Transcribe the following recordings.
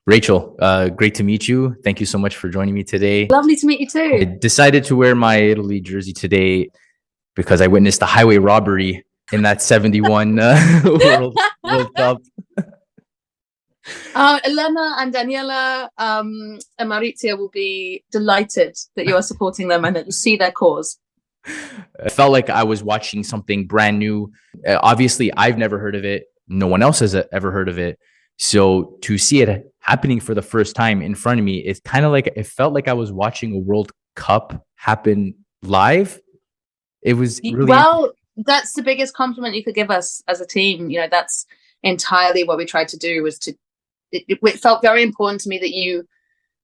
Rachel, great to meet you. Thank you so much for joining me today. Lovely to meet you I too. decided to wear my Italy jersey today because I witnessed a highway robbery in that 71 World Cup. Elena and Daniela and Maurizio will be delighted that you are supporting them and that you see their cause. It felt like I was watching something brand new. Obviously, I've never heard of it. No one else has ever heard of it. So to see it happening for the first time in front of me, it's kind of like it felt like I was watching a World Cup happen live. It was really Well, that's the biggest compliment you could give us as a team. You know, that's entirely what we tried to do was to it felt very important to me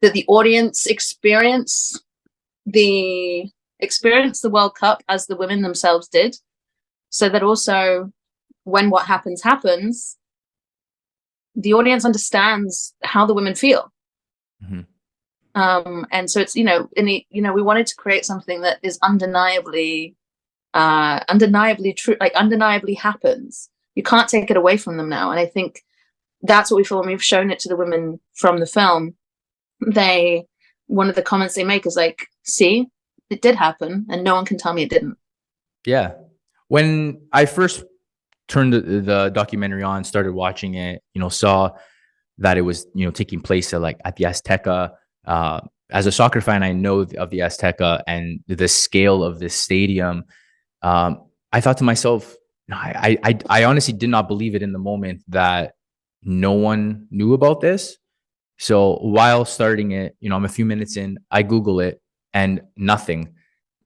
that the audience experience the World Cup as the women themselves did, so that also when what happens, the audience understands how the women feel. Mhm. And so it's we wanted to create something that is undeniably true, like undeniably happens. You can't take it away from them now, and I think that's what we feel when we've shown it to the women from the film. One of the comments they make is like, see, it did happen and no one can tell me it didn't. Yeah. When I first turned the documentary on, started watching it, saw that it was, taking place at the Azteca. As a soccer fan, I know of the Azteca and the scale of this stadium. I thought to myself, I honestly did not believe it in the moment that no one knew about this. So while starting it, I'm a few minutes in, I Google it and nothing,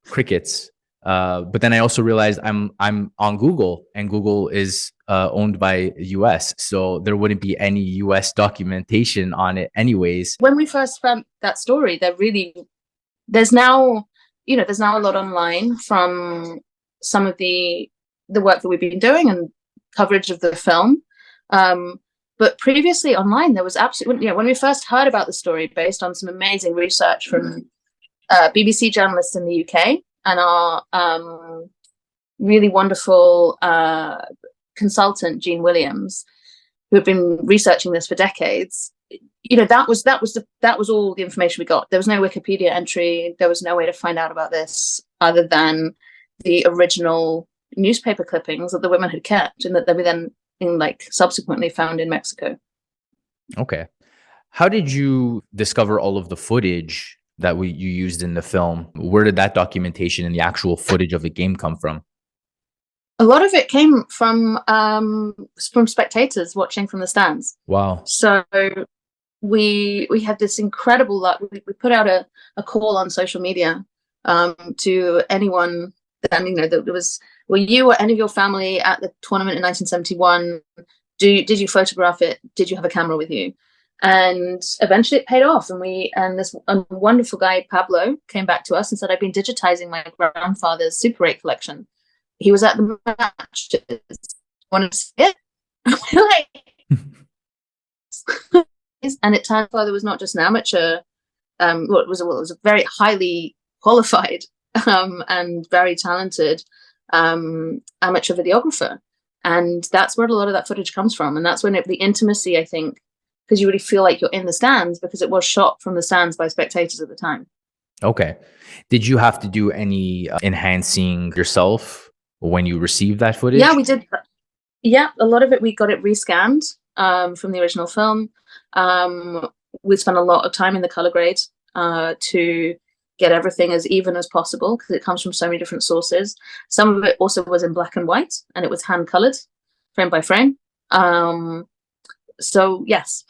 crickets. But then I also realized I'm on Google, and Google is owned by US, so there wouldn't be any US documentation on it, anyways. When we first found that story, there's now a lot online from some of the work that we've been doing and coverage of the film. But previously online, there was absolutely, when we first heard about the story, based on some amazing research from BBC journalists in the UK and our really wonderful consultant, Jean Williams, who had been researching this for decades. That was all the information we got. There was no Wikipedia entry. There was no way to find out about this other than the original newspaper clippings that the women had kept and that they were then subsequently found in Mexico. Okay. How did you discover all of the footage that you used in the film? Where did that documentation and the actual footage of the game come from? A lot of it came from spectators watching from the stands. Wow. So we had this incredible luck. We put out a call on social media to anyone that there was. Were you or any of your family at the tournament in 1971? Did you photograph it? Did you have a camera with you? And eventually it paid off. And this wonderful guy, Pablo, came back to us and said, I've been digitizing my grandfather's Super 8 collection. He was at the match. Want to see it? And it turned out there was not just an amateur. It was a very highly qualified and very talented amateur videographer, and that's where a lot of that footage comes from. And that's when the intimacy, I think, because you really feel like you're in the stands because it was shot from the stands by spectators at the time. Okay. Did you have to do any enhancing yourself when you received that footage? Yeah, we did. Yeah, a lot of it, we got it rescanned from the original film. We spent a lot of time in the color grade to get everything as even as possible because it comes from so many different sources. Some of it also was in black and white, and it was hand colored, frame by frame. So yes,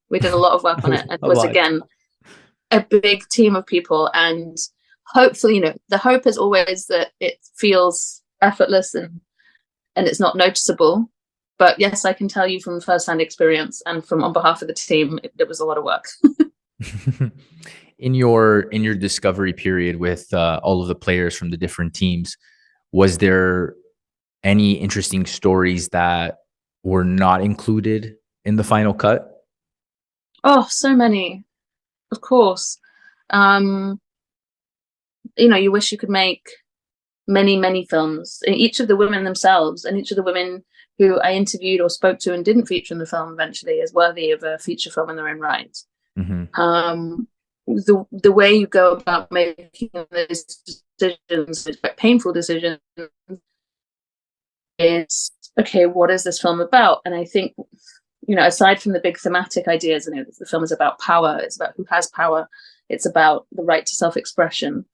we did a lot of work on it, and it was again a big team of people. And hopefully, the hope is always that it feels effortless and it's not noticeable. But yes, I can tell you from firsthand experience and on behalf of the team, it was a lot of work. In your discovery period with all of the players from the different teams, was there any interesting stories that were not included in the final cut? Oh, so many, of course. You wish you could make many films. Each of the women themselves and each of the women who I interviewed or spoke to and didn't feature in the film eventually as worthy of a feature film in their own right. The way you go about making those decisions, quite painful decisions, is, okay, what is this film about? And I think, aside from the big thematic ideas, the film is about power, it's about who has power, it's about the right to self-expression.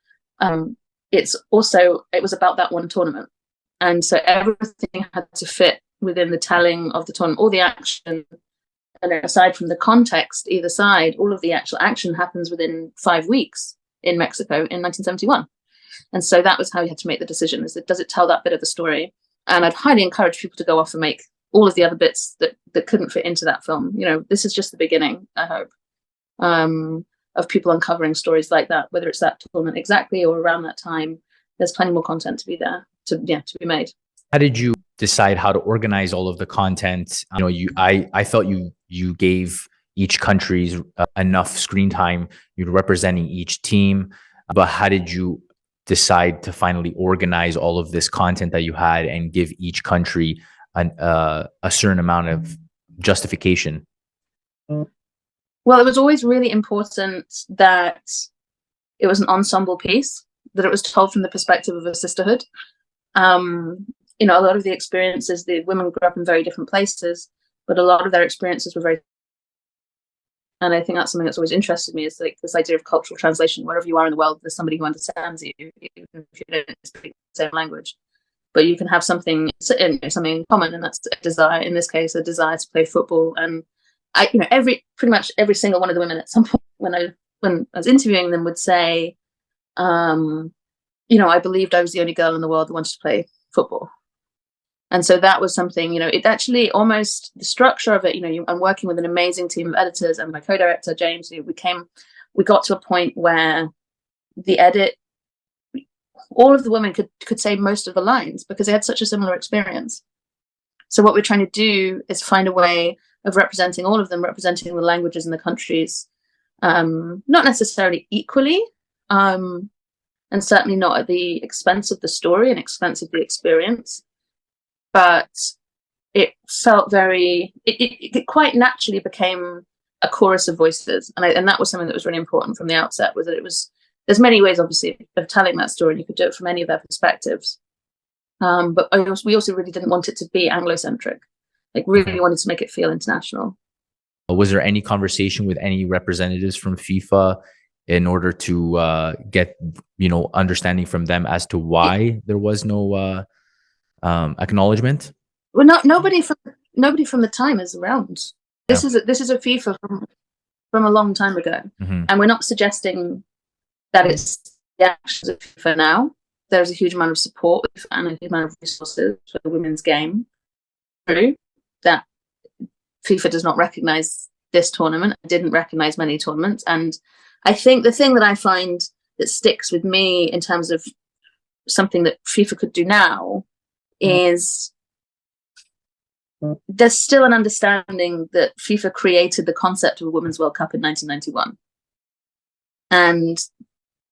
It was about that one tournament. And so everything had to fit within the telling of the tournament, all the action. And aside from the context, either side, all of the actual action happens within 5 weeks in Mexico in 1971. And so that was how you had to make the decision, does it tell that bit of the story? And I'd highly encourage people to go off and make all of the other bits that couldn't fit into that film. This is just the beginning, I hope, of people uncovering stories like that, whether it's that tournament exactly or around that time. There's plenty more content to be there, to be made. How did you decide how to organize all of the content? I felt you gave each country's enough screen time. You're representing each team, but how did you decide to finally organize all of this content that you had and give each country a certain amount of justification? Well, it was always really important that it was an ensemble piece, that it was told from the perspective of a sisterhood. A lot of the experiences, the women grew up in very different places, but a lot of their experiences were very, and I think that's something that's always interested me, is like this idea of cultural translation. Wherever you are in the world, there's somebody who understands you, even if you don't speak the same language. But you can have something in common, and that's a desire. In this case, a desire to play football. And pretty much every single one of the women at some point when I was interviewing them would say, I believed I was the only girl in the world that wanted to play football. And so that was something, it actually almost, the structure of it, I'm working with an amazing team of editors and my co-director, James. We got to a point where the edit, all of the women could say most of the lines because they had such a similar experience. So what we're trying to do is find a way of representing all of them, representing the languages and the countries, not necessarily equally, and certainly not at the expense of the story and expense of the experience. But it felt it quite naturally became a chorus of voices. And that was something that was really important from the outset, was that there's many ways, obviously, of telling that story, and you could do it from any of their perspectives. But we also really didn't want it to be Anglo-centric, really wanted to make it feel international. Was there any conversation with any representatives from FIFA in order to get, understanding from them as to why there was no acknowledgement? Well, nobody from the time is around. This is a FIFA from a long time ago, and we're not suggesting that it's the actions of FIFA now. There's a huge amount of support and a huge amount of resources for the women's game. True that FIFA does not recognise this tournament. It didn't recognise many tournaments, and I think the thing that I find that sticks with me in terms of something that FIFA could do now is there's still an understanding that FIFA created the concept of a Women's World Cup in 1991. And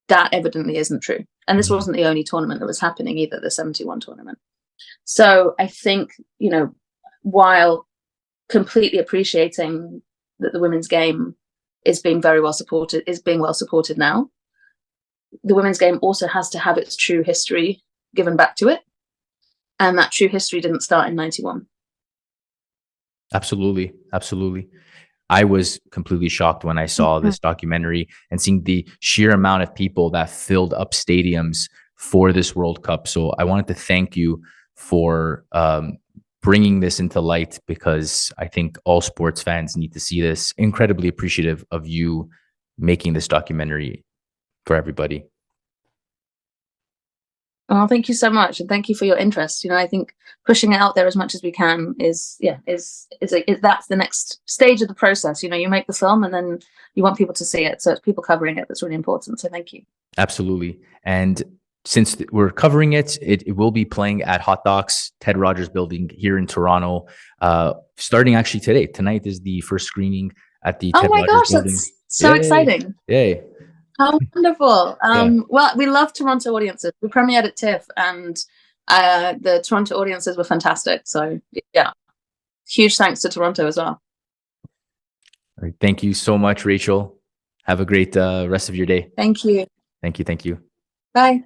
that evidently isn't true. And this wasn't the only tournament that was happening either, the 71 tournament. So I think, while completely appreciating that the women's game is being well supported now, the women's game also has to have its true history given back to it. And that true history didn't start in 91. Absolutely. I was completely shocked when I saw this documentary and seeing the sheer amount of people that filled up stadiums for this World Cup. So I wanted to thank you for bringing this into light, because I think all sports fans need to see this. Incredibly appreciative of you making this documentary for everybody. Oh, thank you so much, and thank you for your interest. I think pushing it out there as much as we can is that's the next stage of the process. You make the film, and then you want people to see it. So it's people covering it that's really important. So thank you. Absolutely. And since we're covering it, it will be playing at Hot Docs, Ted Rogers Building here in Toronto, starting actually today. Tonight is the first screening at the Ted Rogers Building. That's so exciting! Yay! How wonderful. Well, we love Toronto audiences. We premiered at TIFF, and The Toronto audiences were fantastic. So yeah, huge thanks to Toronto as well. All right. Thank you so much, Rachel. Have a great rest of your day. Thank you. Thank you. Thank you. Bye.